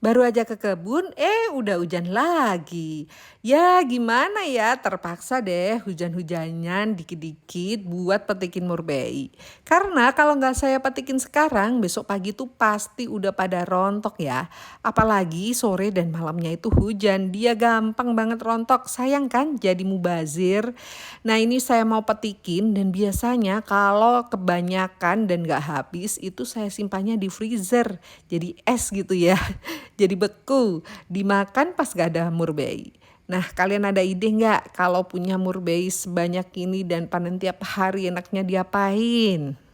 Baru aja ke kebun, udah hujan lagi. Ya gimana ya, terpaksa deh hujan-hujanan dikit-dikit buat petikin murbei. Karena kalau nggak saya petikin sekarang, besok pagi tuh pasti udah pada rontok ya. Apalagi sore dan malamnya itu hujan, dia gampang banget rontok. Sayang kan jadi mubazir. Nah ini saya mau petikin dan biasanya kalau kebanyakan dan nggak habis itu saya simpannya di freezer. Jadi es gitu ya. Jadi beku, dimakan pas gak ada murbei. Nah, kalian ada ide nggak kalau punya murbei sebanyak ini dan panen tiap hari enaknya diapain?